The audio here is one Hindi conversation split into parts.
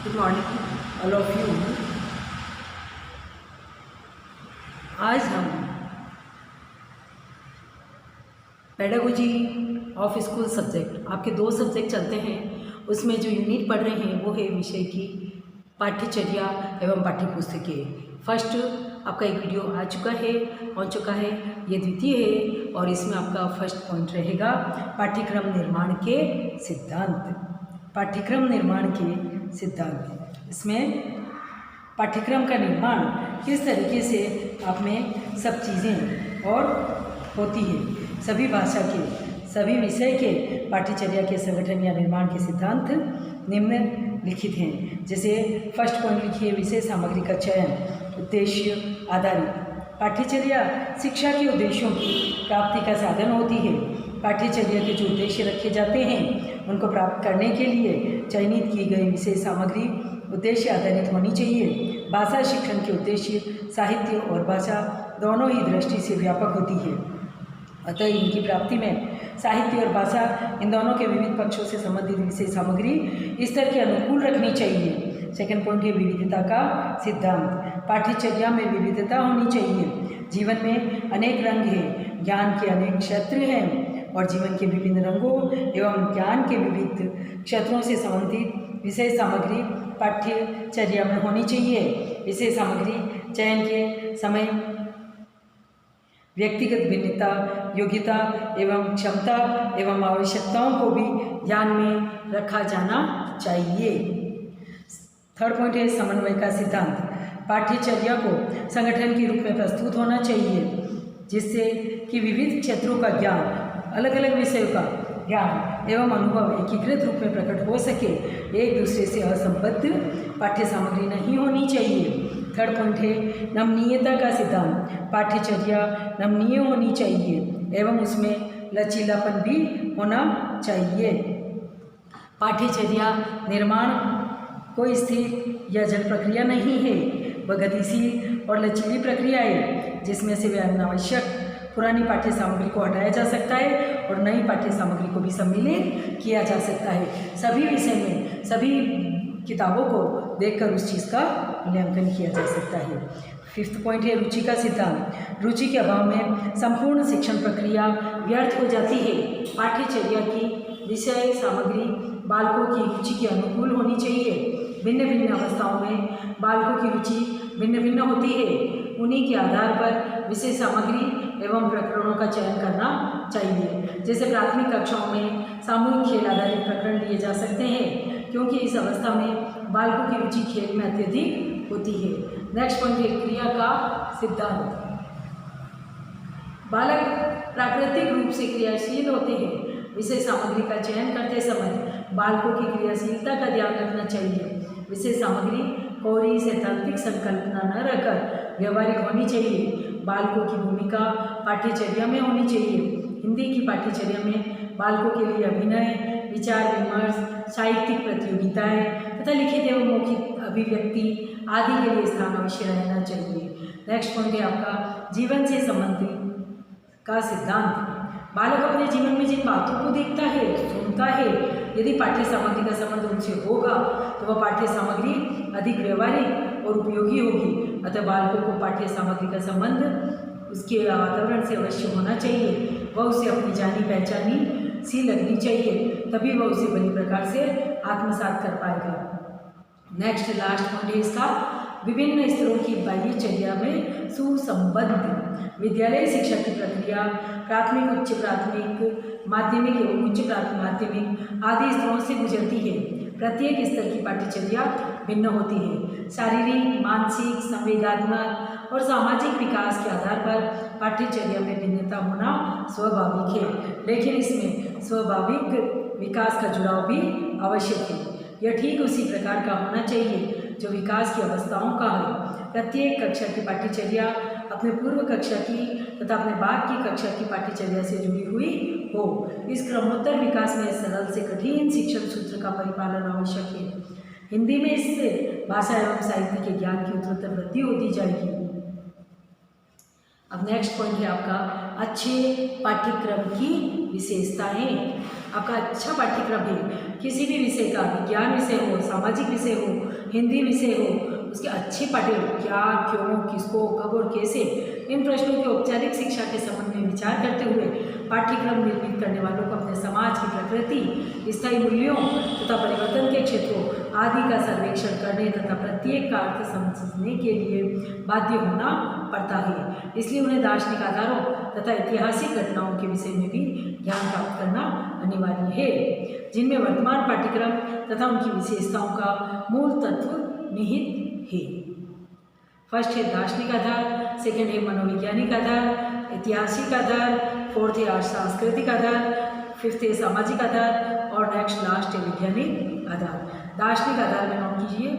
Good morning all of you. आज हम पेडागोजी ऑफ स्कूल सब्जेक्ट, आपके 2 सब्जेक्ट चलते हैं, उसमें जो यूनिट पढ़ रहे हैं वो है विषय की पाठ्यचर्या एवं पाठ्य पुस्तकें। फर्स्ट आपका एक वीडियो आ चुका है, ये द्वितीय है और इसमें आपका फर्स्ट पॉइंट रहेगा पाठ्यक्रम निर्माण के सिद्धांत। पाठ्यक्रम निर्माण के सिद्धांत, इसमें पाठ्यक्रम का निर्माण किस तरीके से आप में सब चीज़ें और होती है, सभी भाषा के सभी विषय के पाठ्यचर्या के संगठन या निर्माण के सिद्धांत निम्नलिखित हैं। जैसे फर्स्ट पॉइंट लिखिए, विषय सामग्री का चयन, उद्देश्य आधारित। पाठ्यचर्या शिक्षा के उद्देश्यों की प्राप्ति का साधन होती है। पाठ्यचर्या के जो उद्देश्य रखे जाते हैं उनको प्राप्त करने के लिए चयनित की गई विषय सामग्री उद्देश्य आधारित होनी चाहिए। भाषा शिक्षण के उद्देश्य साहित्य और भाषा दोनों ही दृष्टि से व्यापक होती है, अतः इनकी प्राप्ति में साहित्य और भाषा इन दोनों के विविध पक्षों से संबंधित विषय सामग्री स्तर के अनुकूल रखनी चाहिए। सेकंड पॉइंट है विविधता का सिद्धांत। पाठ्यचर्या में विविधता होनी चाहिए। जीवन में अनेक रंग हैं, ज्ञान के अनेक क्षेत्र हैं और जीवन के विभिन्न रंगों एवं ज्ञान के विविध क्षेत्रों से संबंधित विषय सामग्री पाठ्यचर्या में होनी चाहिए। विषय सामग्री चयन के समय व्यक्तिगत भिन्नता, योग्यता एवं क्षमता एवं आवश्यकताओं को भी ध्यान में रखा जाना चाहिए। थर्ड पॉइंट है समन्वय का सिद्धांत। पाठ्यचर्या को संगठन के रूप में प्रस्तुत होना चाहिए, जिससे कि विविध क्षेत्रों का ज्ञान, अलग अलग विषयों का ज्ञान एवं अनुभव एकीकृत रूप में प्रकट हो सके। एक दूसरे से असंबद्ध पाठ्य सामग्री नहीं होनी चाहिए। थर्ड पॉइंट है नमनीयता का सिद्धांत। पाठ्यचर्या नमनीय होनी चाहिए एवं उसमें लचीलापन भी होना चाहिए। पाठ्यचर्या निर्माण कोई स्थिर या जड़ प्रक्रिया नहीं है, वह गतिशील और लचीली प्रक्रिया है, जिसमें से वे अनावश्यक पुरानी पाठ्य सामग्री को हटाया जा सकता है और नई पाठ्य सामग्री को भी सम्मिलित किया जा सकता है। सभी विषय में सभी किताबों को देखकर उस चीज़ का मूल्यांकन किया जा सकता है। फिफ्थ पॉइंट है रुचि का सिद्धांत। रुचि के अभाव में संपूर्ण शिक्षण प्रक्रिया व्यर्थ हो जाती है। पाठ्यचर्या की विषय सामग्री बालकों की रुचि के अनुकूल होनी चाहिए। भिन्न भिन्न अवस्थाओं में बालकों की रुचि भिन्न भिन्न होती है। उन्हीं के आधार पर विषय सामग्री एवं प्रकरणों का चयन करना चाहिए। जैसे प्राथमिक कक्षाओं में सामूहिक खेल आधारित प्रकरण लिए जा सकते हैं, क्योंकि इस अवस्था में बालकों की रुचि खेल में अत्यधिक होती है। नेक्स्ट पॉइंट है क्रिया का सिद्धांत। बालक प्राकृतिक रूप से क्रियाशील होते हैं। विषय सामग्री का चयन करते समय बालकों की क्रियाशीलता का ध्यान रखना चाहिए। विषय सामग्री कोरी सैद्धांतिक संकल्पना न रखकर व्यवहारिक होनी चाहिए। बालकों की भूमिका पाठ्यचर्या में होनी चाहिए। हिंदी की पाठ्यचर्या में बालकों के लिए अभिनय, विचार विमर्श, साहित्यिक प्रतियोगिताएं तथा लिखित एवं मौखिक अभिव्यक्ति आदि के लिए स्थान अवश्य रहना चाहिए। नेक्स्ट पॉइंट है आपका जीवन से संबंधित का सिद्धांत। बालक अपने जीवन में जिन बातों को देखता है, सुनता है, यदि पाठ्य सामग्री का संबंध उनसे होगा तो वह पाठ्य सामग्री अधिक व्यवहारिक और उपयोगी होगी। अतः बालकों को पाठ्य सामग्री का संबंध उसके वातावरण से अवश्य होना चाहिए। वह उसे अपनी जानी पहचानी सी लगनी चाहिए, तभी वह उसे बड़ी प्रकार से आत्मसात कर पाएगा। नेक्स्ट लास्ट पॉइंट है इसका विभिन्न स्तरों की बाह्यचर्या में सुसंबद्ध। विद्यालय शिक्षा की प्रक्रिया प्राथमिक, उच्च प्राथमिक, माध्यमिक एवं उच्च माध्यमिक आदि स्तरों से गुजरती है। प्रत्येक स्तर की पाठ्यचर्या भिन्न होती है। शारीरिक, मानसिक, संवेदनात्मक और सामाजिक विकास के आधार पर पाठ्यचर्या में भिन्नता होना स्वाभाविक है, लेकिन इसमें स्वाभाविक विकास का जुड़ाव भी आवश्यक है। यह ठीक उसी प्रकार का होना चाहिए जो विकास की अवस्थाओं का है। प्रत्येक कक्षा की पाठ्यचर्या अपने पूर्व कक्षा की तथा अपने बाद की कक्षा की पाठ्यचर्या से जुड़ी हुई हो। इस क्रमोत्तर विकास में सरल से कठिन शिक्षण सूत्र का परिपालन आवश्यक है। हिंदी में इससे भाषा एवं साहित्य के ज्ञान की उत्तरोत्तर वृद्धि होती जाएगी। अब नेक्स्ट पॉइंट है आपका अच्छे पाठ्यक्रम की विशेषताएं। आपका अच्छा पाठ्यक्रम है, किसी भी विषय का, विज्ञान विषय हो, सामाजिक विषय हो, हिंदी विषय हो, उसके अच्छे पाठ्य क्या, क्यों, किसको, कब और कैसे, इन प्रश्नों की औपचारिक शिक्षा के संबंध में विचार करते हुए पाठ्यक्रम निर्मित करने वालों को अपने समाज की प्रकृति, स्थायी मूल्यों तथा परिवर्तन के क्षेत्रों आदि का सर्वेक्षण करने तथा प्रत्येक का अर्थ समझने के लिए बाध्य होना पड़ता है। इसलिए उन्हें दार्शनिक आधारों तथा ऐतिहासिक घटनाओं के विषय में भी ज्ञान प्राप्त करना अनिवार्य है, जिनमें वर्तमान पाठ्यक्रम तथा उनकी विशेषताओं का मूल तत्व निहित है। फर्स्ट है दार्शनिक आधार, सेकंड है मनोवैज्ञानिक आधार, ऐतिहासिक आधार, फोर्थ है सांस्कृतिक आधार, फिफ्थ है सामाजिक आधार और नेक्स्ट लास्ट है वैज्ञानिक आधार। दार्शनिक आधार में नोट कीजिए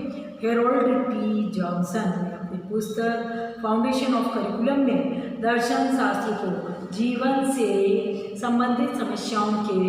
हेरोल्ड टी जॉनसन ने अपनी पुस्तक फाउंडेशन ऑफ करिकुलम में दर्शन शास्त्र को जीवन से संबंधित समस्याओं के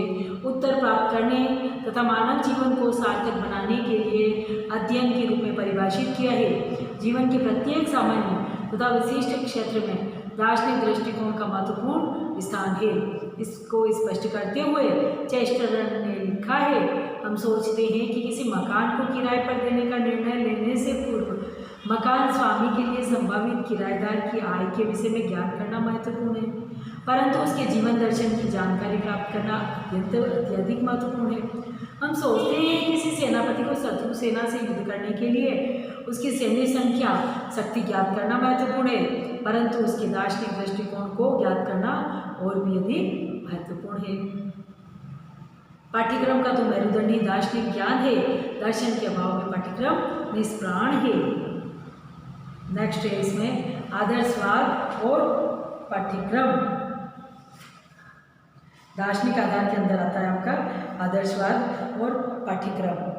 उत्तर प्राप्त करने तथा मानव जीवन को सार्थक बनाने के लिए अध्ययन के रूप में परिभाषित किया है। जीवन के प्रत्येक सामान्य तथा विशिष्ट क्षेत्र में दार्शनिक दृष्टिकोण का महत्वपूर्ण स्थान है। इसको स्पष्ट करते हुए चेस्टरटन ने लिखा है, हम सोचते हैं कि किसी मकान को किराए पर देने का निर्णय लेने से पूर्व मकान स्वामी के लिए संभावित किराएदार की आय के विषय में ज्ञान करना महत्वपूर्ण है, परंतु उसके जीवन दर्शन की जानकारी प्राप्त करना अत्यधिक महत्वपूर्ण है। हम सोचते हैं कि किसी सेनापति को शत्रु सेना से युद्ध करने के लिए उसकी सैन्य संख्या शक्ति ज्ञात करना महत्वपूर्ण है, परंतु उसके दार्शनिक दृष्टिकोण को ज्ञात करना और भी अधिक महत्वपूर्ण है। पाठ्यक्रम का तो मेरुदंडी दार्शनिक ज्ञान है, दर्शन के अभाव में पाठ्यक्रम निष्प्राण है। नेक्स्ट है इसमें आदर्शवाद और पाठ्यक्रम। दार्शनिक आधार के अंदर आता है आपका आदर्शवाद और पाठ्यक्रम।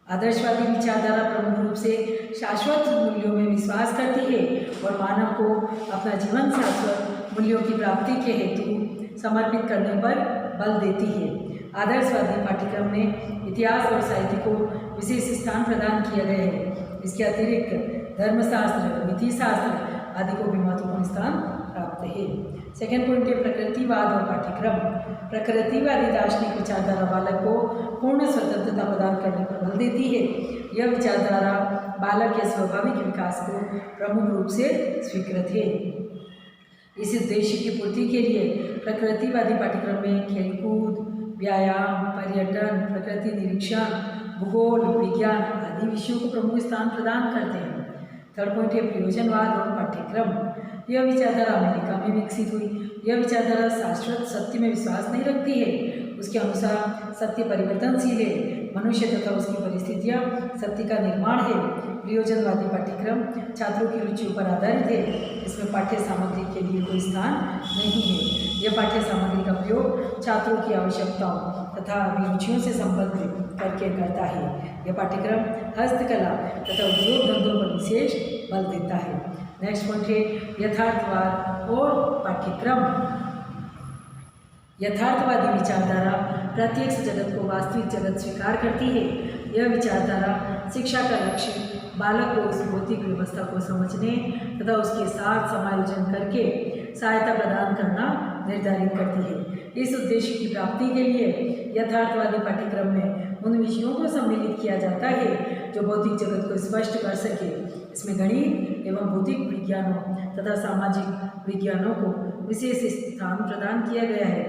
आदर्शवादी विचारधारा प्रमुख रूप से शाश्वत मूल्यों में विश्वास करती है और मानव को अपना जीवन शाश्वत मूल्यों की प्राप्ति के हेतु समर्पित करने पर बल देती है। आदर्शवादी पाठ्यक्रम में इतिहास और साहित्य को विशेष स्थान प्रदान किया गया है। इसके अतिरिक्त धर्मशास्त्र, नीतिशास्त्र आदि को भी महत्वपूर्ण स्थान प्राप्त है। सेकेंड पॉइंट है प्रकृतिवाद और पाठ्यक्रम। प्रकृतिवादी दार्शनिक विचारधारा बालक को पूर्ण स्वतंत्रता प्रदान करने पर बल देती है। यह विचारधारा बालक के स्वाभाविक विकास को प्रमुख रूप से स्वीकृत है। इस उद्देश्य की पूर्ति के लिए प्रकृतिवादी पाठ्यक्रम में खेलकूद, व्यायाम, पर्यटन, प्रकृति निरीक्षण, भूगोल, विज्ञान आदि विषयों को प्रमुख स्थान प्रदान करते हैं। थर्ड पॉइंट है प्रयोजनवाद और पाठ्यक्रम। यह विचारधारा अमेरिका में विकसित हुई। यह विचारधारा शाश्वत सत्य में विश्वास नहीं रखती है। उसके अनुसार सत्य परिवर्तनशील है, मनुष्य तथा उसकी परिस्थितियाँ सत्य का निर्माण है। प्रयोजनवादी पाठ्यक्रम छात्रों की रुचियों पर आधारित है। इसमें पाठ्य सामग्री के लिए कोई स्थान नहीं है। यह पाठ्य सामग्री का प्रयोग छात्रों की आवश्यकताओं तथा अभिरुचियों से संबद्ध करके करता है। यह पाठ्यक्रम हस्तकला तथा उद्योग धंधों पर विशेष बल देता है। नेक्स्ट पॉइंट है यथार्थवाद और पाठ्यक्रम। यथार्थवादी विचारधारा प्रत्यक्ष जगत को वास्तविक जगत स्वीकार करती है। यह विचारधारा शिक्षा का लक्ष्य बालक को उस भौतिक व्यवस्था को समझने तथा उसके साथ समायोजन करके सहायता प्रदान करना निर्धारित करती है। इस उद्देश्य की प्राप्ति के लिए यथार्थवादी पाठ्यक्रम में उन विषयों को सम्मिलित किया जाता है जो भौतिक जगत को स्पष्ट कर सके। इसमें गणित एवं भौतिक विज्ञानों तथा सामाजिक विज्ञानों को विशेष स्थान प्रदान किया गया है।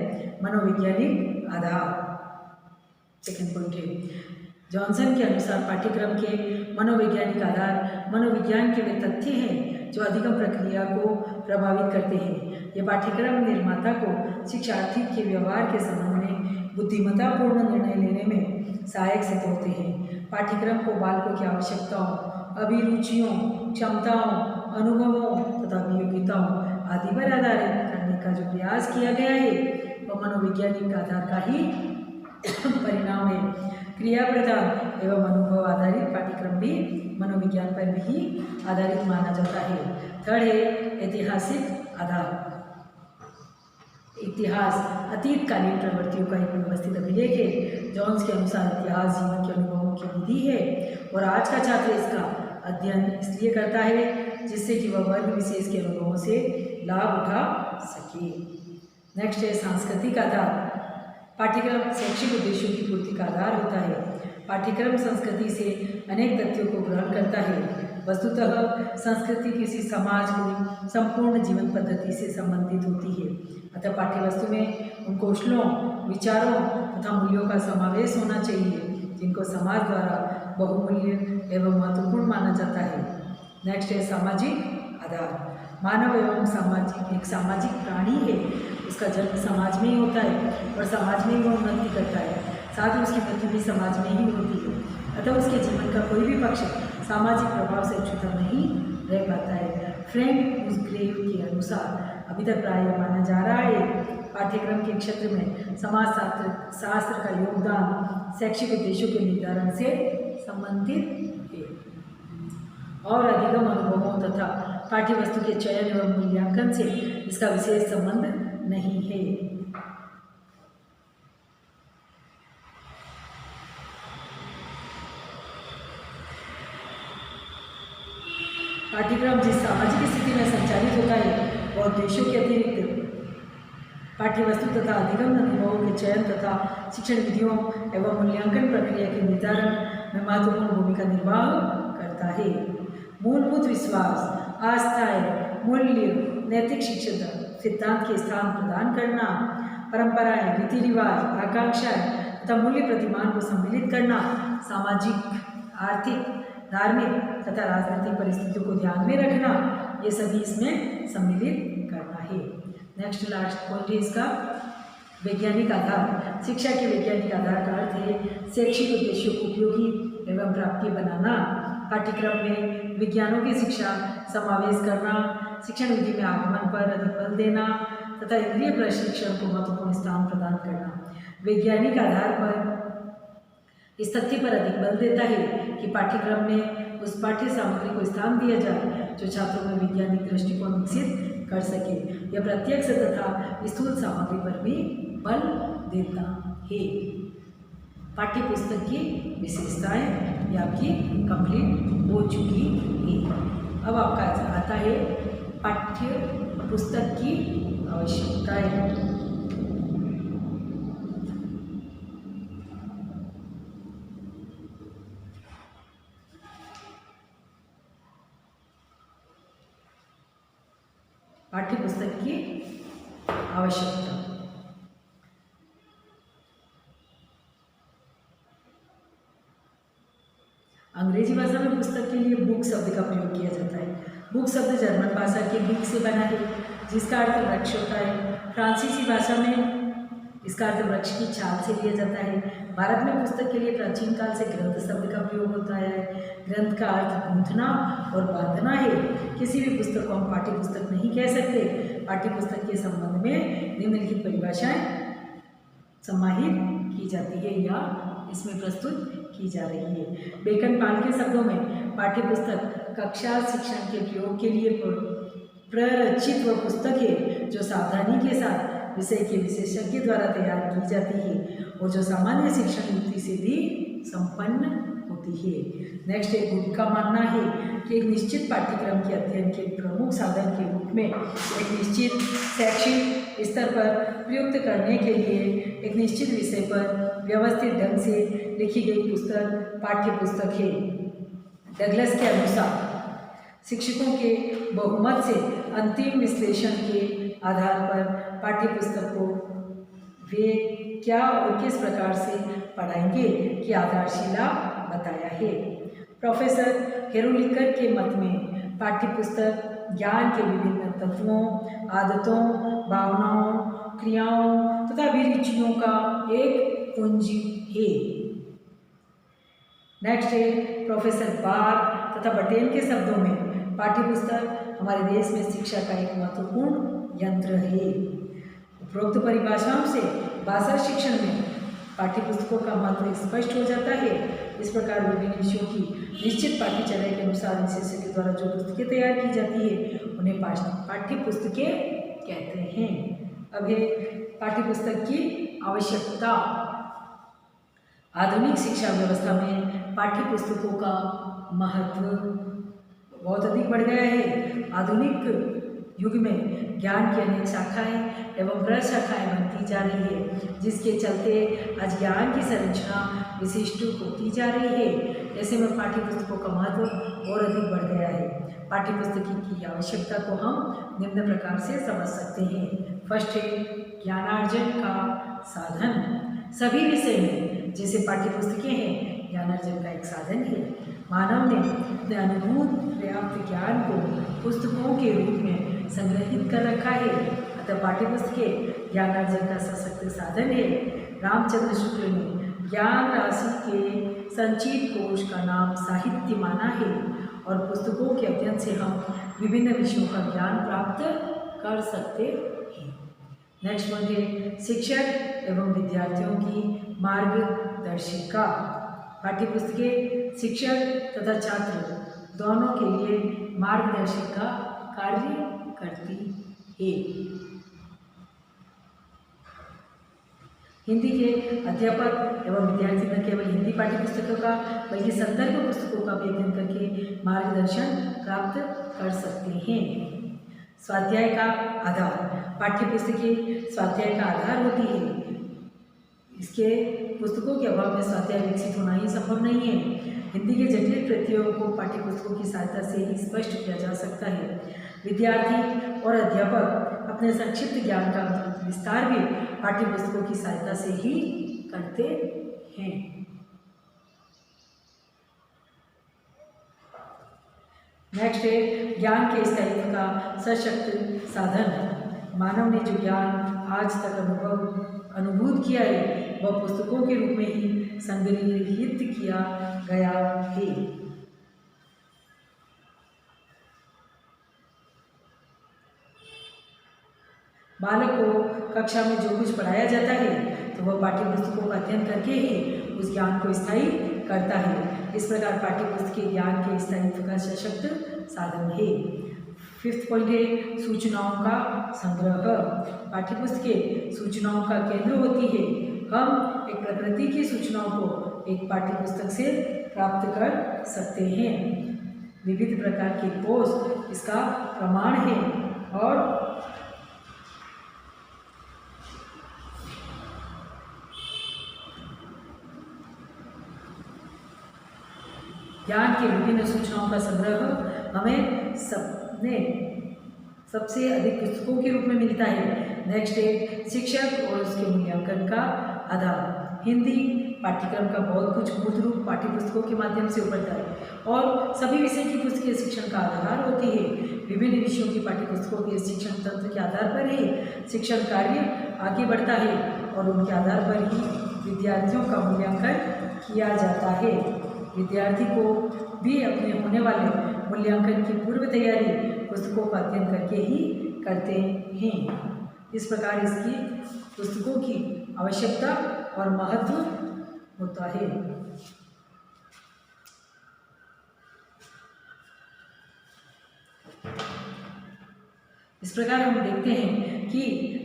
मनोवैज्ञानिक आधार। सेकंड पॉइंट है जॉनसन के अनुसार पाठ्यक्रम के मनोवैज्ञानिक आधार मनोविज्ञान के वे तथ्य हैं जो अधिगम प्रक्रिया को प्रभावित करते हैं। ये पाठ्यक्रम निर्माता को शिक्षार्थी के व्यवहार के संबंध में बुद्धिमत्तापूर्ण निर्णय लेने में सहायक सिद्ध होते हैं। पाठ्यक्रम को बालकों की आवश्यकताओं, अभिरुचियों, क्षमताओं, अनुभवों तथा अभियोग्यताओं आदि पर आधारित करने का जो प्रयास किया गया है वह मनोवैज्ञानिक आधार का ही परिणाम है। क्रिया प्रधान एवं अनुभव आधारित पाठ्यक्रम भी मनोविज्ञान पर भी आधारित माना जाता है। थर्ड है ऐतिहासिक आधार। इतिहास अतीतकालीन प्रवृत्तियों का एक व्यवस्थित अभिलेख है। जॉन्स के अनुसार इतिहास जीवन के अनुभवों की विधि है और आज का छात्र इसका अध्ययन इसलिए करता है जिससे कि वह वर्ग विशेष के अनुभवों से लाभ उठा सके। नेक्स्ट है सांस्कृतिक आधार। पाठ्यक्रम शैक्षिक उद्देश्यों की पूर्ति का आधार होता है। पाठ्यक्रम संस्कृति से अनेक तथ्यों को ग्रहण करता है। वस्तुतः संस्कृति किसी समाज की संपूर्ण जीवन पद्धति से संबंधित होती है। अतः पाठ्यवस्तु में उन कौशलों, विचारों तथा मूल्यों का समावेश होना चाहिए जिनको समाज द्वारा बहुमूल्य एवं महत्वपूर्ण माना जाता है। नेक्स्ट है सामाजिक आधार। मानव एवं एक सामाजिक प्राणी है। उसका जन्म समाज में ही होता है और समाज में ही वो उन्नति करता है, साथ ही उसकी मृत्यु भी समाज में ही होती है। अतः उसके जीवन का कोई भी पक्ष सामाजिक प्रभाव से अछूता नहीं रह पाता है। फ्रैंक मुस्ग्रेव के अनुसार अभी तक प्राय माना जा रहा है पाठ्यक्रम के क्षेत्र में समाज शास्त्र का योगदान शैक्षिक उद्देश्यों के निर्धारण से संबंधित है और अधिगम अनुभवों तथा पाठ्यवस्तु के चयन एवं मूल्यांकन से इसका विशेष संबंध नहीं है। पाठ्यक्रम जिस सामाजिक स्थिति में संचालित होता है वह उद्देश्यों के अतिरिक्त पाठ्यवस्तु तथा अधिगम अनुभवों के चयन तथा शिक्षण विधियों एवं मूल्यांकन प्रक्रिया के निर्धारण में महत्वपूर्ण भूमिका निर्वाह करता है। मूलभूत विश्वास, आस्थाएं, मूल्य, नैतिक शिक्षण सिद्धांत के स्थान प्रदान करना, परंपराएं, रीति रिवाज, आकांक्षाएं तथा मूल्य प्रतिमान को सम्मिलित करना, सामाजिक, आर्थिक, धार्मिक तथा राजनीतिक परिस्थितियों को ध्यान में रखना, ये सभी इसमें सम्मिलित करना है। नेक्स्ट लास्ट पॉइंट है इसका वैज्ञानिक आधार। शिक्षा के वैज्ञानिक आधार का अर्थ है शैक्षिक उद्देश्यों को उपयोगी एवं प्राप्ति बनाना, पाठ्यक्रम में विज्ञानों की शिक्षा समावेश करना, शिक्षण विधि में आगमन पर अधिक बल देना तथा इंद्रिय प्रशिक्षण को महत्वपूर्ण स्थान प्रदान करना। वैज्ञानिक आधार पर इस तथ्य पर अधिक बल देता है कि पाठ्यक्रम में उस पाठ्य सामग्री को स्थान दिया जाए जो छात्रों में वैज्ञानिक दृष्टिकोण विकसित कर सके। यह प्रत्यक्ष तथा स्थूल सामग्री पर भी बल देता है। पाठ्य पुस्तक की विशेषताएं ये आपकी कंप्लीट हो चुकी है। अब आपका आता है पाठ्य पुस्तक की आवश्यकताएं। पाठ्य पुस्तक की आवश्यकता। अंग्रेजी भाषा में पुस्तक के लिए बुक शब्द का प्रयोग किया जाता है। बुक शब्द जर्मन भाषा के बुक से बना है जिसका अर्थ वृक्ष होता है। फ्रांसीसी भाषा में इसका अर्थ वृक्ष की छाल से लिया जाता है। भारत में पुस्तक के लिए प्राचीन काल से ग्रंथ शब्द का प्रयोग होता है। ग्रंथ का अर्थ गूंथना और बांधना है। किसी भी पुस्तक को हम पाठ्य पुस्तक नहीं कह सकते। पाठ्य पुस्तक के संबंध में निम्नलिखित परिभाषाएं समाहित की जाती है या इसमें प्रस्तुत की जा रही है। बेकन पाल के शब्दों में पाठ्य पुस्तक कक्षा शिक्षण के प्रयोग के लिए प्ररचित वह पुस्तक है जो सावधानी के साथ विषय के विशेषज्ञ द्वारा तैयार की जाती है और जो सामान्य शिक्षण युक्ति से भी संपन्न होती है। नेक्स्ट एक गुट का मानना है कि एक निश्चित पाठ्यक्रम के अध्ययन के प्रमुख साधन के रूप में एक निश्चित शैक्षिक स्तर पर प्रयुक्त करने के लिए एक निश्चित विषय पर व्यवस्थित ढंग से लिखी गई पुस्तक पाठ्य पुस्तक है। डगलस के अनुसार शिक्षकों के बहुमत से अंतिम विश्लेषण के आधार पर पाठ्य पुस्तक को वे क्या और किस प्रकार से पढ़ाएंगे की आधारशिला बताया है। प्रोफेसर हेरोलिकर के मत में पाठ्य पुस्तक ज्ञान के विभिन्न तत्वों, आदतों, भावनाओं, क्रियाओं तथा अभिरुचियों का एक पुंज है। नेक्स्ट है प्रोफेसर बार तथा पटेल के शब्दों में पाठ्य पुस्तक हमारे देश में शिक्षा का एक महत्वपूर्ण यंत्र है। उपरोक्त परिभाषाओं से भाषा शिक्षण में पाठ्य पुस्तकों का महत्व स्पष्ट हो जाता है। इस प्रकार विभिन्न विषयों की निश्चित पाठ्यचर्या के अनुसार विशेषज्ञ के द्वारा जो पुस्तकें तैयार की जाती है उन्हें पाठ्य पुस्तकें कहते हैं। अब है पाठ्य पुस्तक की आवश्यकता। आधुनिक शिक्षा व्यवस्था में पाठ्य पुस्तकों का महत्व बहुत अधिक बढ़ गया है। आधुनिक युग में ज्ञान की अनेक शाखाएं एवं प्रशाखाएं बनती जा रही है, जिसके चलते आज ज्ञान की संरचना विशिष्ट होती जा रही है। ऐसे में पाठ्य पुस्तकों का महत्व और अधिक बढ़ गया है। पाठ्य पुस्तक की आवश्यकता को हम निम्न प्रकार से समझ सकते हैं। फर्स्ट है ज्ञानार्जन का साधन। सभी विषय में जैसे पाठ्य पुस्तकें हैं, ज्ञानार्जन का एक साधन है। मानव ने अपने अनुभूत पर्याप्त ज्ञान को पुस्तकों के रूप में संग्रहित कर रखा है, अतः पाठ्य पुस्तकें ज्ञानार्जन का सशक्त साधन है। रामचंद्र शुक्ल ने ज्ञान राशि के संचित कोश का नाम साहित्य माना है और पुस्तकों के अध्ययन से हम विभिन्न विषयों का ज्ञान प्राप्त कर सकते हैं। नेक्स्ट पॉइंट है शिक्षक एवं विद्यार्थियों की मार्गदर्शिका। पाठ्य पुस्तकें शिक्षक तथा छात्र दोनों के लिए मार्गदर्शक का कार्य करती है। हिंदी के अध्यापक एवं विद्यार्थी न केवल हिंदी पाठ्य पुस्तकों का बल्कि संदर्भ पुस्तकों का भी अध्ययन करके मार्गदर्शन प्राप्त कर सकते हैं। स्वाध्याय का आधार। पाठ्य पुस्तकें स्वाध्याय का आधार होती है। इसके पुस्तकों के अभाव में स्वाध्याय विकसित होना ही संभव नहीं है। हिंदी के जटिल प्रत्ययों को पाठ्य पुस्तकों की सहायता से ही स्पष्ट किया जा सकता है। विद्यार्थी और अध्यापक अपने संक्षिप्त ज्ञान का विस्तार भी पाठ्य पुस्तकों की सहायता से ही करते हैं। नेक्स्ट है ज्ञान के स्थायित्व का सशक्त साधन। मानव ने जो ज्ञान आज तक अनुभूत किया है वह पुस्तकों के रूप में ही संग्रहित किया गया है। बालक को कक्षा में जो कुछ पढ़ाया जाता है तो वह पाठ्य पुस्तकों का अध्ययन करके ही उस ज्ञान को स्थायी करता है। इस प्रकार पाठ्य पुस्तकें ज्ञान के स्थायित्व का सशक्त साधन है। फिफ्थ पॉइंट है सूचनाओं का संग्रह। पाठ्य पुस्तकें सूचनाओं का केंद्र होती है। हम एक प्रकृति की सूचनाओं को एक पाठ्य पुस्तक से प्राप्त कर सकते हैं। विविध प्रकार के कोष इसका प्रमाण है और ज्ञान के विभिन्न सूचनाओं का संग्रह हमें सबसे अधिक पुस्तकों के रूप में मिलता है। नेक्स्ट है शिक्षक और उसके मूल्यांकन का आधार। हिंदी पाठ्यक्रम का बहुत कुछ मूल रूप पाठ्य पुस्तकों के माध्यम से उभरता है और सभी विषय की पुस्तकें शिक्षण का आधार होती है। विभिन्न विषयों की पाठ्य पुस्तकों के शिक्षण तंत्र के आधार पर ही शिक्षण कार्य आगे बढ़ता है और उनके आधार पर ही विद्यार्थियों का मूल्यांकन किया जाता है। विद्यार्थी को भी अपने होने वाले मूल्यांकन की पूर्व तैयारी पुस्तकों का अध्ययन करके ही करते हैं। इस प्रकार इसकी पुस्तकों की आवश्यकता और महत्व होता है। इस प्रकार हम देखते हैं कि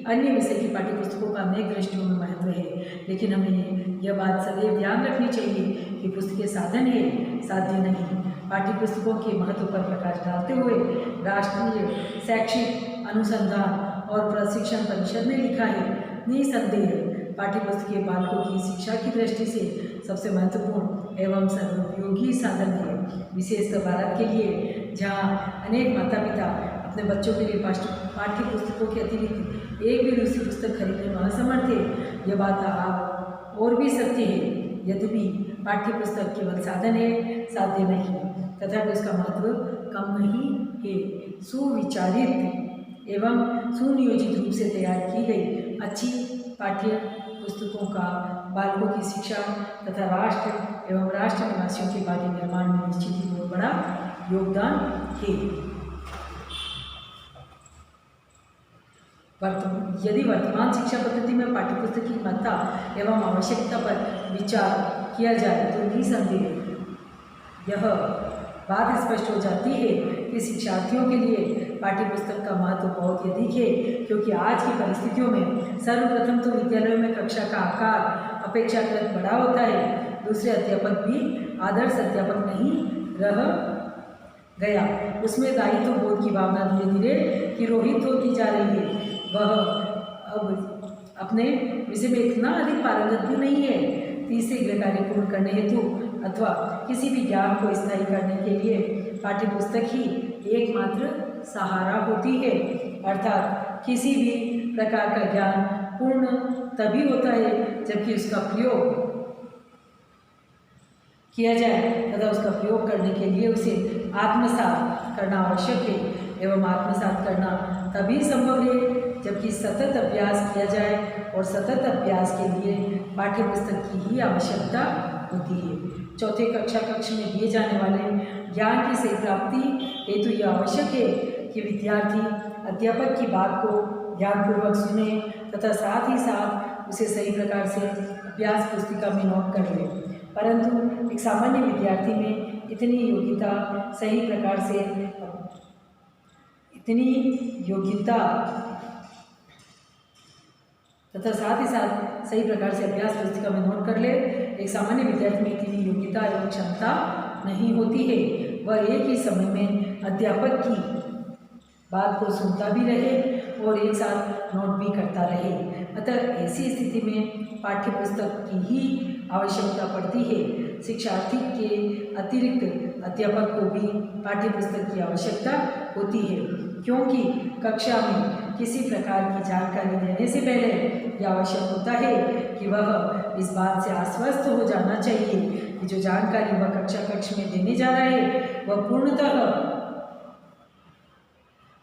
अन्य विषय की पाठ्य पुस्तकों का अनेक दृष्टियों में महत्व है, लेकिन हमें यह बात सदैव ध्यान रखनी चाहिए कि पुस्तकें साधन है, साध्य नहीं। पाठ्य पुस्तकों के महत्व पर प्रकाश डालते हुए राष्ट्रीय शैक्षिक अनुसंधान और प्रशिक्षण परिषद ने लिखा है, निसंदेह पाठ्य पुस्तकें बालकों की शिक्षा की दृष्टि से सबसे महत्वपूर्ण एवं सर्वोपयोगी साधन है। विशेषतः भारत के लिए जहाँ अनेक माता पिता अपने बच्चों के लिए पाठ्य पुस्तकों के अतिरिक्त एक भी दूसरी पुस्तक खरीदने में असमर्थ है। यह बात आप और भी सत्य है। यद्यपि पाठ्य पुस्तक केवल साधन है, साध्य नहीं, तथा इसका महत्व कम नहीं है। सुविचारित एवं सुनियोजित रूप से तैयार की गई अच्छी पाठ्य पुस्तकों का बालकों की शिक्षा तथा राष्ट्र एवं राष्ट्र निवासियों के भाग्य निर्माण में निश्चित ही बहुत बड़ा योगदान है। यदि वर्तमान शिक्षा पद्धति में पाठ्यपुस्तक की महत्ता एवं आवश्यकता पर विचार किया जाए तो निसंदेह यह बात स्पष्ट हो जाती है कि शिक्षार्थियों के लिए पाठ्यपुस्तक का महत्व बहुत अधिक है, क्योंकि आज की परिस्थितियों में सर्वप्रथम तो विद्यालयों में कक्षा का आकार अपेक्षाकृत बड़ा होता है। दूसरे अध्यापक भी आदर्श अध्यापक नहीं रह गया, उसमें दायित्व बोध की भावना धीरे धीरे तिरोहित होती जा रही है। वह अब अपने विषय में इतना अधिक पारंगत भी नहीं है कि शीघ्र कार्य पूर्ण करने हेतु अथवा किसी भी ज्ञान को स्थायी करने के लिए पाठ्यपुस्तक ही एकमात्र सहारा होती है। अर्थात किसी भी प्रकार का ज्ञान पूर्ण तभी होता है जबकि उसका प्रयोग किया जाए तथा उसका प्रयोग करने के लिए उसे आत्मसात करना आवश्यक है। एवं आत्मसात करना तभी संभव है जबकि सतत अभ्यास किया जाए और सतत अभ्यास के लिए पाठ्यपुस्तक की ही आवश्यकता होती है। चौथे कक्ष में दिए जाने वाले ज्ञान की सही प्राप्ति हेतु यह आवश्यक है कि विद्यार्थी अध्यापक की बात को ध्यानपूर्वक सुने तथा साथ ही साथ उसे सही प्रकार से अभ्यास पुस्तिका में नोट कर ले। परंतु एक सामान्य विद्यार्थी में इतनी योग्यता तथा साथ ही साथ सही प्रकार से अभ्यास पुस्तिका में नोट कर ले, एक सामान्य विद्यार्थी में इतनी योग्यता एवं क्षमता नहीं होती है। वह एक ही समय में अध्यापक की बात को सुनता भी रहे और एक साथ नोट भी करता रहे। अतः ऐसी स्थिति में पाठ्यपुस्तक की ही आवश्यकता पड़ती है। शिक्षार्थी के अतिरिक्त अध्यापक को भी पाठ्यपुस्तक की आवश्यकता होती है, क्योंकि कक्षा में किसी प्रकार की जानकारी देने से पहले यह आवश्यक होता है कि वह इस बात से आश्वस्त हो जाना चाहिए कि जो जानकारी वह कक्ष में देने जा रहा है वह पूर्णतः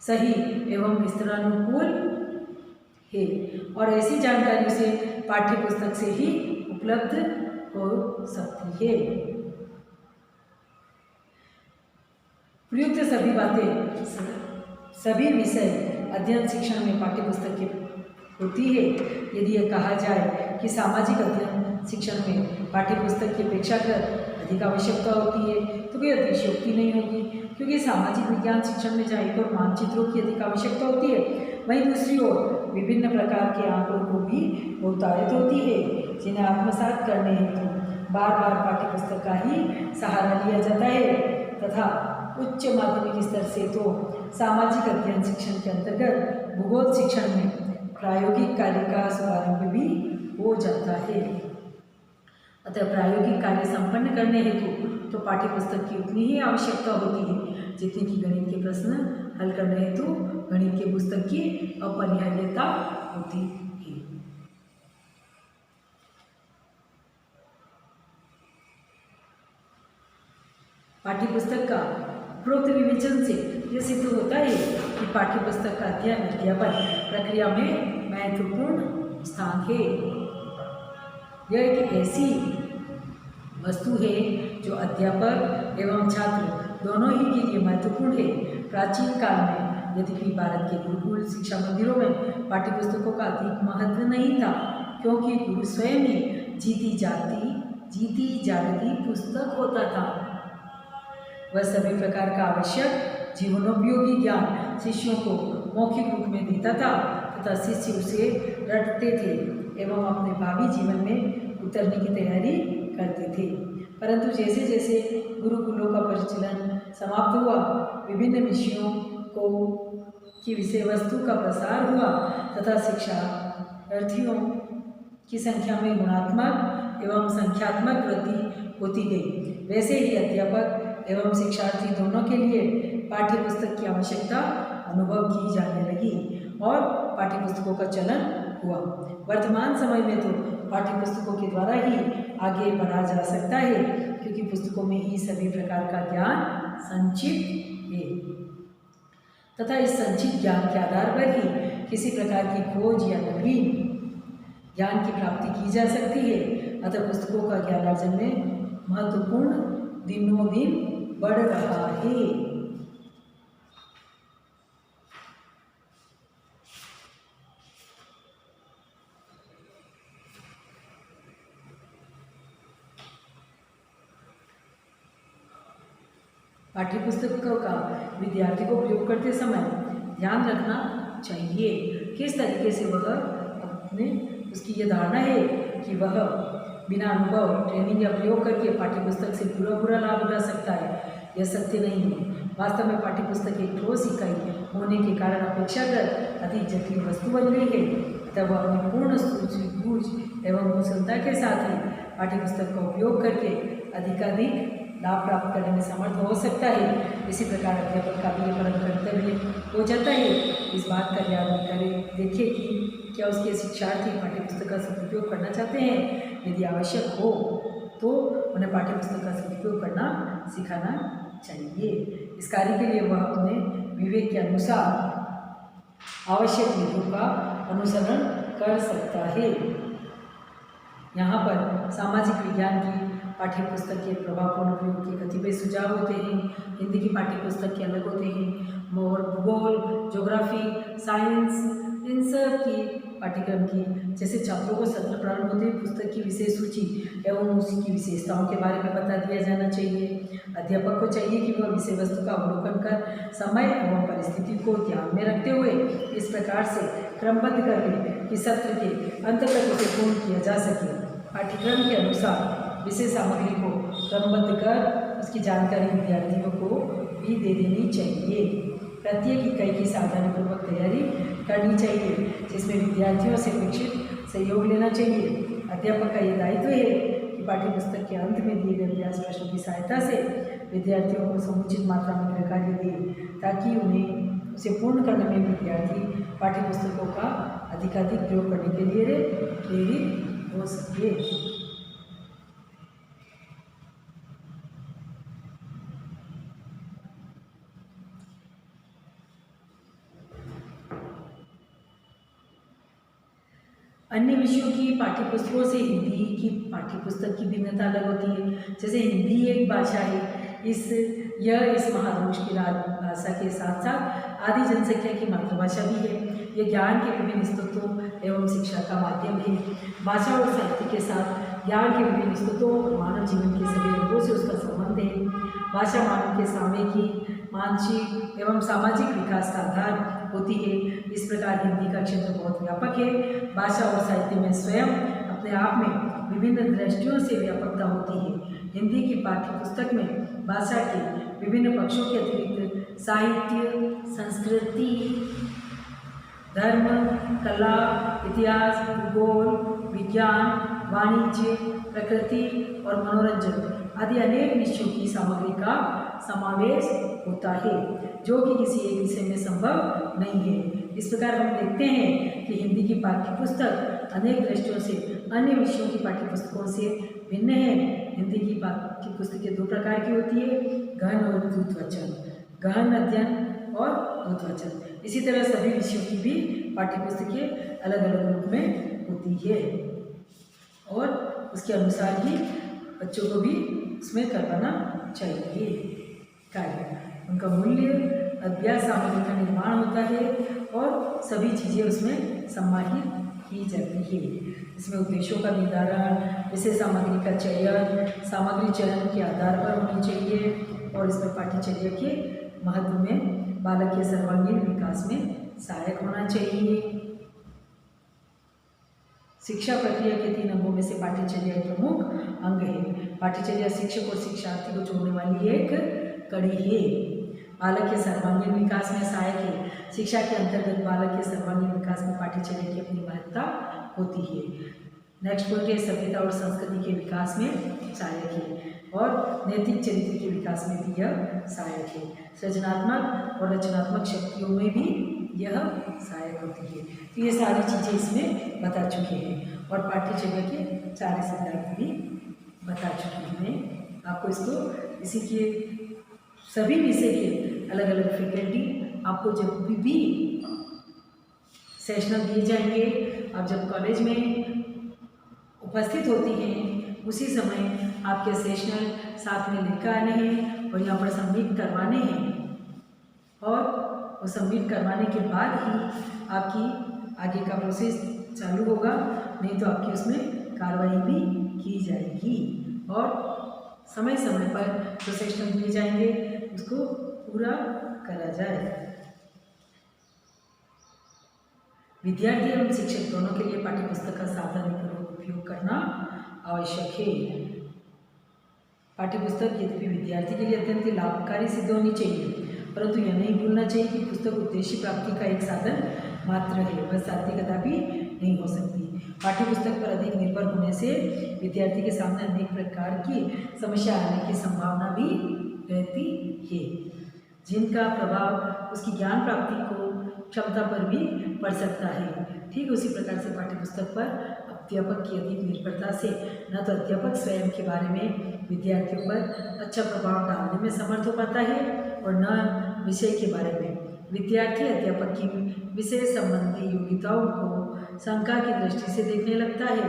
सही एवं स्तरानुकूल है और ऐसी जानकारी उसे पाठ्यपुस्तक से ही उपलब्ध हो सकती है। प्रयुक्त सभी बातें, सभी विषय अध्ययन शिक्षण में पाठ्यपुस्तक की होती है। यदि यह कहा जाए कि सामाजिक अध्ययन शिक्षण में पाठ्यपुस्तक की अपेक्षाकृत अधिक आवश्यकता होती है तो कोई अतिशयोक्ति नहीं होगी, क्योंकि सामाजिक विज्ञान शिक्षण में जहाँ पर मानचित्रों की अधिक आवश्यकता होती है, वहीं दूसरी ओर विभिन्न प्रकार के आंकड़ों को भी बहुतायत होती है, जिन्हें आत्मसात करने हेतु बार बार पाठ्यपुस्तक का ही सहारा लिया जाता है। तथा उच्च माध्यमिक स्तर से तो सामाजिक अध्ययन शिक्षण के अंतर्गत भूगोल शिक्षण में प्रायोगिक कार्य का शुभारंभ भी हो जाता है। अतः प्रायोगिक कार्य संपन्न करने हेतु तो पाठ्यपुस्तक की उतनी ही आवश्यकता होती है जितनी कि गणित के प्रश्न हल करने हेतु गणित के पुस्तक की अपरिहार्यता होती है। पाठ्यपुस्तक का उपरोक्त विवेचन से यह सिद्ध होता है कि पाठ्यपुस्तक का अध्ययन अध्यापन प्रक्रिया में महत्वपूर्ण स्थान है। यह एक ऐसी वस्तु है जो अध्यापक एवं छात्र दोनों ही के लिए महत्वपूर्ण है। प्राचीन काल में यद्यपि भारत के गुरुकुल शिक्षा मंदिरों में पाठ्यपुस्तकों का अधिक महत्व नहीं था, क्योंकि गुरु स्वयं ही जीती जागती पुस्तक होता था। वह सभी प्रकार का आवश्यक जीवनोपयोगी ज्ञान शिष्यों को मौखिक रूप में देता था तथा शिष्य उसे रटते थे एवं अपने भावी जीवन में उतरने की तैयारी करते थे। परंतु जैसे जैसे गुरुकुलों का परिचालन समाप्त हुआ, विभिन्न विषयों की विषय वस्तु का प्रसार हुआ तथा शिक्षार्थियों की संख्या में गुणात्मक एवं संख्यात्मक वृद्धि होती गई। वैसे ही अध्यापक एवं शिक्षार्थी दोनों के लिए पाठ्यपुस्तक की आवश्यकता अनुभव की जाने लगी और पाठ्यपुस्तकों का चलन हुआ। वर्तमान समय में तो पाठ्यपुस्तकों के द्वारा ही आगे बढ़ा जा सकता है, क्योंकि पुस्तकों में ही सभी प्रकार का ज्ञान संचित है तथा इस संचित ज्ञान के आधार पर ही किसी प्रकार की खोज या नवीन ज्ञान की प्राप्ति की जा सकती है। अतः पुस्तकों का ज्ञानार्जन में महत्वपूर्ण दिनों दिन बढ़ रहा है। पाठ्यपुस्तकों का विद्यार्थी को प्रयोग करते समय ध्यान रखना चाहिए किस तरीके से वह उसकी यह धारणा है कि वह बिना अनुभव, ट्रेनिंग या प्रयोग करके पाठ्यपुस्तक से पूरा लाभ उठा सकता है, यह सत्य नहीं है। वास्तव में पाठ्यपुस्तक एक ठोस इकाई होने के कारण अपेक्षाकृत अधिक जटिल वस्तु बन गई है, तब वह अपनी पूर्ण सूझबूझ एवं कुशलता के साथ ही पाठ्यपुस्तक का उपयोग करके अधिकाधिक लाभ प्राप्त करने में समर्थ हो सकता है। इसी प्रकार अध्यापक का भी ये परम कर्तव्य हो जाता है। इस बात का ध्यान करें, देखिए कि क्या उसके शिक्षार्थी पाठ्यपुस्तक का सदुपयोग करना चाहते हैं। यदि आवश्यक हो तो उन्हें पाठ्यपुस्तक का सदुपयोग करना सिखाना चाहिए। इस कार्य के लिए वह अपने विवेक के अनुसार आवश्यक विधियों का अनुसरण कर सकता है। यहाँ पर सामाजिक विज्ञान की पाठ्यपुस्तक के प्रभावपूर्ण उपयोग के कतिपय सुझाव होते हैं। हिंदी की पाठ्यपुस्तक के अलग होते हैं और भूगोल, ज्योग्राफी, साइंस, इन सब की पाठ्यक्रम की जैसे छात्रों को सत्र प्रारंभ होते ही पुस्तक की विशेष सूची एवं उसी की विशेषताओं के बारे में बता दिया जाना चाहिए। अध्यापक को चाहिए कि वह विषय वस्तु का अवलोकन कर समय एवं परिस्थिति को ध्यान में रखते हुए इस प्रकार से क्रमबद्ध कर ले कि सत्र के अंत तक उसे पूर्ण किया जा सके। पाठ्यक्रम के अनुसार विषय सामग्री को क्रमबद्ध कर उसकी जानकारी विद्यार्थियों को भी दे देनी चाहिए। प्रत्येक इकाई की सावधानीपूर्वक तैयारी करनी चाहिए, जिसमें विद्यार्थियों से अपेक्षित सहयोग लेना चाहिए। अध्यापक का यह दायित्व है कि पाठ्यपुस्तक के अंत में दिए गए अभ्यास प्रश्नों की सहायता से विद्यार्थियों को समुचित मात्रा में गृह कार्य दे, ताकि उन्हें उसे पूर्ण करने में विद्यार्थी पाठ्यपुस्तकों का अधिकाधिक प्रयोग करने के लिए प्रेरित हो सके। अन्य विषयों की पाठ्यपुस्तकों से हिंदी की पाठ्यपुस्तक की भिन्नता अलग होती है। जैसे हिंदी एक भाषा है, यह इस महाद्वीप की भाषा के साथ साथ आदि जनसंख्या की मातृभाषा भी है। यह ज्ञान के विभिन्न स्तोत्रों एवं शिक्षा का माध्यम है। भाषा और साहित्य के साथ ज्ञान के विभिन्न स्तोत्रों और मानव जीवन के सभी रंगों से उसका संबंध है। भाषा मानव के सामयिक, मानसिक एवं सामाजिक विकास का आधार होती है। इस प्रकार हिंदी का क्षेत्र बहुत व्यापक है। भाषा और साहित्य में स्वयं अपने आप में विभिन्न दृष्टियों से व्यापकता होती है। हिंदी की पाठ्यपुस्तक में भाषा के विभिन्न पक्षों के अतिरिक्त साहित्य, संस्कृति, धर्म, कला, इतिहास, भूगोल, विज्ञान, वाणिज्य, प्रकृति और मनोरंजन आदि अनेक विषयों की सामग्री का समावेश होता है, जो कि किसी एक विषय में संभव नहीं है। इस प्रकार हम देखते हैं कि हिंदी की पाठ्यपुस्तक अनेक दृष्टियों से अन्य विषयों की पाठ्यपुस्तकों से भिन्न है। हिंदी की पाठ्यपुस्तकें दो प्रकार की होती है, गहन और द्रुतवचन, गहन अध्ययन और द्रुतवचन। इसी तरह सभी विषयों की भी पाठ्यपुस्तकें अलग अलग रूप में होती है और उसके अनुसार ही बच्चों को भी उसमें करवाना चाहिए कार्य। उनका मूल्य अभ्यास सामग्री का निर्माण होता है और सभी चीज़ें उसमें समाहित की जाती है। इसमें उद्देश्यों का निर्धारण, विषय सामग्री का चयन, सामग्री चयन के आधार पर होनी चाहिए और इसमें पाठ्यचर्या के महत्व में बालक के सर्वांगीण विकास में सहायक होना चाहिए। शिक्षा प्रक्रिया के 3 अंगों में से पाठ्यचर्या एक प्रमुख अंग है। पाठ्यचर्या शिक्षक और शिक्षार्थी को जोड़ने वाली एक कड़ी है। बालक के सर्वांगीण विकास में सहायक है। शिक्षा के अंतर्गत बालक के सर्वांगीण विकास में पाठ्यचर्या की अपनी महत्ता होती है। नेक्स्ट पॉइंट है सभ्यता और संस्कृति के विकास में सहायक है और नैतिक चरित्र के विकास में भी यह सहायक है। सृजनात्मक और रचनात्मक शक्तियों में भी यह सहायक होती है। तो ये सारी चीज़ें इसमें बता चुके हैं और पाठ्यचर्या के सारे सिद्धांत भी बता चुके हैं। आपको इसको इसी के सभी विषय के अलग अलग फैकल्टी आपको जब भी सेशनल दिए जाएंगे, आप जब कॉलेज में उपस्थित होती हैं उसी समय आपके सेशनल साथ में लेकर आने हैं और यहाँ पर सबमिट करवाने हैं और वो सबमिट करवाने के बाद ही आपकी आगे का प्रोसेस चालू होगा, नहीं तो आपकी उसमें कार्रवाई भी की जाएगी और समय समय पर जो सेशनल दिए जाएंगे उसको पूरा करा जाए। विद्यार्थी एवं शिक्षक दोनों के लिए पाठ्यपुस्तक का सावधानीपूर्वक उपयोग करना आवश्यक है। पाठ्यपुस्तक यद्यपि विद्यार्थी के लिए अत्यंत लाभकारी सिद्ध होनी चाहिए, परंतु यह नहीं भूलना चाहिए कि पुस्तक उद्देश्य प्राप्ति का एक साधन मात्र है, वह सार्थकता भी नहीं हो सकती। पाठ्यपुस्तक पर अधिक निर्भर होने से विद्यार्थी के सामने अनेक प्रकार की समस्या आने की संभावना भी रहती है, जिनका प्रभाव उसकी ज्ञान प्राप्ति को क्षमता पर भी पड़ सकता है। ठीक उसी प्रकार से पाठ्यपुस्तक पर अध्यापक की अधिक निर्भरता से न तो अध्यापक स्वयं के बारे में विद्यार्थियों पर अच्छा प्रभाव डालने में समर्थ हो पाता है और न विषय के बारे में। विद्यार्थी अध्यापक की विषय संबंधी योग्यताओं को शंका की दृष्टि से देखने लगता है,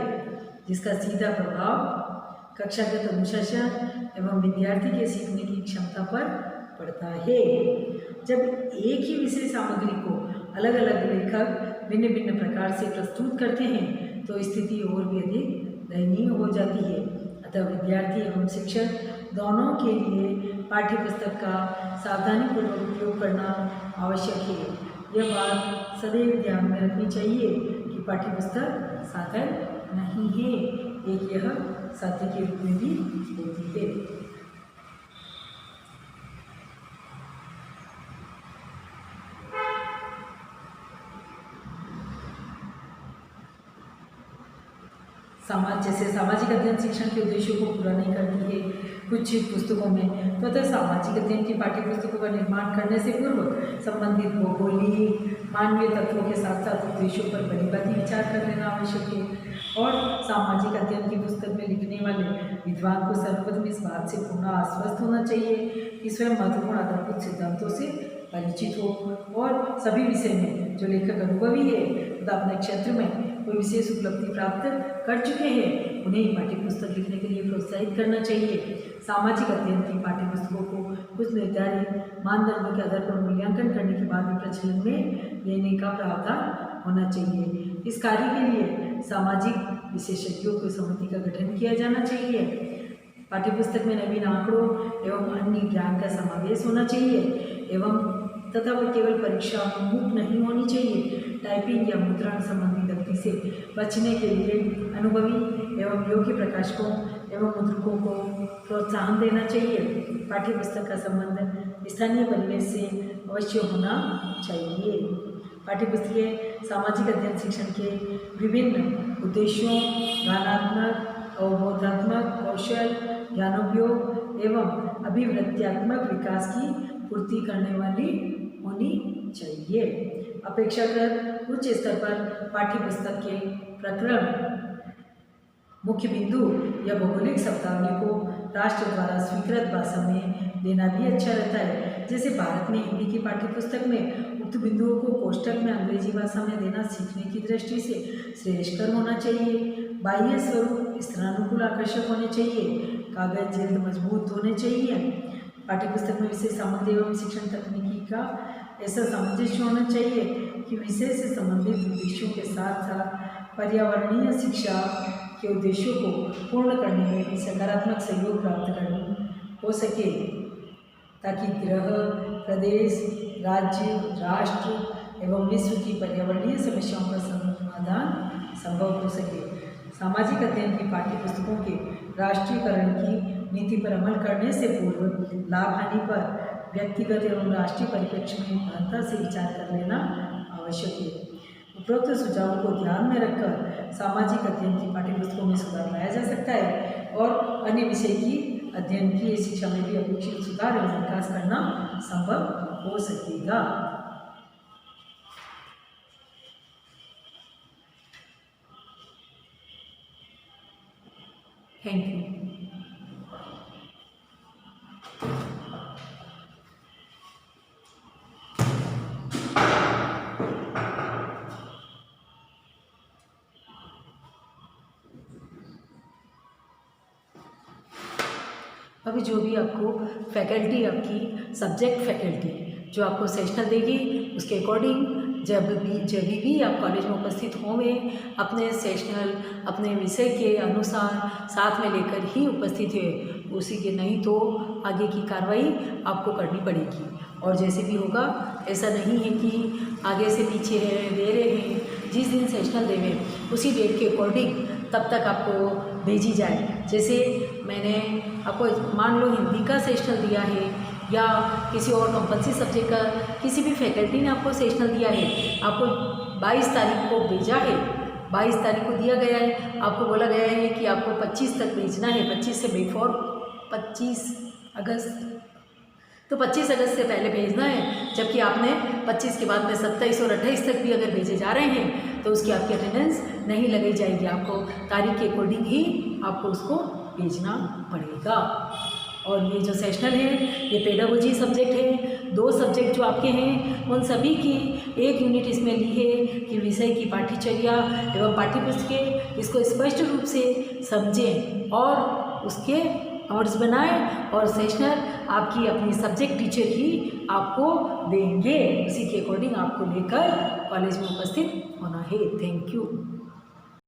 जिसका सीधा प्रभाव कक्षागत अनुशासन एवं विद्यार्थी के सीखने की क्षमता पर पड़ता है। जब एक ही विषय सामग्री को अलग अलग लेखक भिन्न भिन्न प्रकार से प्रस्तुत करते हैं तो स्थिति और भी अधिक दयनीय हो जाती है। अतः विद्यार्थी एवं शिक्षक दोनों के लिए पाठ्यपुस्तक का सावधानीपूर्वक उपयोग करना आवश्यक है। यह बात सदैव ध्यान में रखनी चाहिए कि पाठ्यपुस्तक साधन नहीं है, एक यह साथी के रूप में भी होती है। जैसे सामाजिक अध्ययन शिक्षण के उद्देश्यों को पूरा नहीं करती है कुछ पुस्तकों में, तो अतः सामाजिक अध्ययन की पाठ्यपुस्तकों का निर्माण करने से पूर्व संबंधित भौगोलिक मानवीय तत्वों के साथ साथ उद्देश्यों पर बड़ी विचार कर लेना आवश्यक है। और सामाजिक अध्ययन की पुस्तक में लिखने वाले विद्वान को सर्वप्रथम इस बात से पूर्ण आश्वस्त होना चाहिए कि स्वयं महत्वपूर्ण आधारभूत सिद्धांतों से परिचित हो और सभी विषय में जो लेखक अनुभवी है तथा अपने क्षेत्र में कोई विशेष उपलब्धि प्राप्त कर चुके हैं उन्हें पाठ्यपुस्तक लिखने के लिए प्रोत्साहित करना चाहिए। सामाजिक अध्ययन की पाठ्यपुस्तकों को कुछ निर्धारित मानदंडों के आधार पर मूल्यांकन करने के बाद भी प्रचलन में लेने का प्रावधान होना चाहिए। इस कार्य के लिए सामाजिक विशेषज्ञों की समिति का गठन किया जाना चाहिए। पाठ्यपुस्तक में नवीन आंकड़ों एवं अन्य ज्ञान का समावेश होना चाहिए एवं तथा वह केवल परीक्षा उन्मुख नहीं होनी चाहिए। टाइपिंग या मुद्रण संबंधी गलती से बचने के लिए अनुभवी एवं योग्य प्रकाशकों एवं मुद्रकों को प्रोत्साहन देना चाहिए। पाठ्यपुस्तक का संबंध स्थानीय परिवेश से अवश्य होना चाहिए। पाठ्यपुस्तकें सामाजिक अध्ययन शिक्षण के विभिन्न उद्देश्यों, ज्ञानात्मक, अवबोधात्मक, कौशल, ज्ञानोपयोग एवं अभिवृत्त्यात्मक विकास की पूर्ति करने वाली होनी चाहिए। अपेक्षाकृत उच्च स्तर पर पाठ्यपुस्तक के प्रकरण, मुख्य बिंदु या भौगोलिक शब्दावली को राष्ट्र द्वारा स्वीकृत भाषा में देना भी अच्छा रहता है। जैसे भारत में हिंदी की पाठ्यपुस्तक में उक्त बिंदुओं को कोष्टक में अंग्रेजी भाषा में देना सीखने की दृष्टि से श्रेयस्कर होना चाहिए। बाह्य स्वरूप स्तरानुकूल आकर्षक होने चाहिए। कागज जल्द मजबूत होने चाहिए। पाठ्यपुस्तक में विषय सामग्री एवं शिक्षण तकनीकी का ऐसा सामंजस्य होना चाहिए कि विषय से संबंधित उद्देश्यों के साथ साथ पर्यावरणीय शिक्षा के उद्देश्यों को पूर्ण करने में भी सकारात्मक सहयोग प्राप्त करना हो सके, ताकि ग्रह, प्रदेश, राज्य, राष्ट्र एवं विश्व की पर्यावरणीय समस्याओं का समाधान संभव हो सके। सामाजिक अध्ययन की पाठ्यपुस्तकों के राष्ट्रीयकरण की नीति पर अमल करने से पूर्व लाभ हानि पर व्यक्तिगत एवं राष्ट्रीय परिप्रेक्ष्य में गहनता से विचार कर लेना आवश्यक है। उपरोक्त सुझावों को ध्यान में रखकर सामाजिक अध्ययन की पाठ्यपुस्तकों में सुधार लाया जा सकता है और अन्य विषय की अध्ययन की शिक्षा में भी अपेक्षित सुधार एवं विकास करना संभव हो सकेगा। Thank you. अभी जो भी आपको फैकल्टी, आपकी सब्जेक्ट फैकल्टी जो आपको सेशनल देगी उसके अकॉर्डिंग जब भी आप कॉलेज में उपस्थित होंगे अपने सेशनल अपने विषय के अनुसार साथ में लेकर ही उपस्थित है, उसी के नहीं तो आगे की कार्रवाई आपको करनी पड़ेगी। और जैसे भी होगा ऐसा नहीं है कि आगे से पीछे है दे रहे हैं, जिस दिन सेशनल देवें उसी डेट के अकॉर्डिंग तब तक आपको भेजी जाए। जैसे मैंने आपको मान लो हिंदी का सेशनल दिया है या किसी और कंपल्सरी सब्जेक्ट का किसी भी फैकल्टी ने आपको सेशनल दिया है, आपको 22 तारीख को भेजा है, 22 तारीख को दिया गया है, आपको बोला गया है कि आपको 25 तक भेजना है, 25 से बिफोर 25 अगस्त, तो 25 अगस्त से पहले भेजना है। जबकि आपने 25 के बाद में 27 और 28 तक भी अगर भेजे जा रहे हैं तो उसकी आपकी अटेंडेंस नहीं लगाई जाएगी, आपको तारीख के अकॉर्डिंग ही आपको उसको भेजना पड़ेगा। और ये जो सेशनल है ये पेडागोजी सब्जेक्ट है, 2 सब्जेक्ट जो आपके हैं उन सभी की एक यूनिट इसमें ली है कि विषय की पाठ्यचर्या एवं पाठ्यपुस्तकें, इसको स्पष्ट रूप से समझें और उसके नोट्स बनाएं और सेशनल आपकी अपनी सब्जेक्ट टीचर ही आपको देंगे, उसी के अकॉर्डिंग आपको लेकर कॉलेज में उपस्थित होना है। Thank you.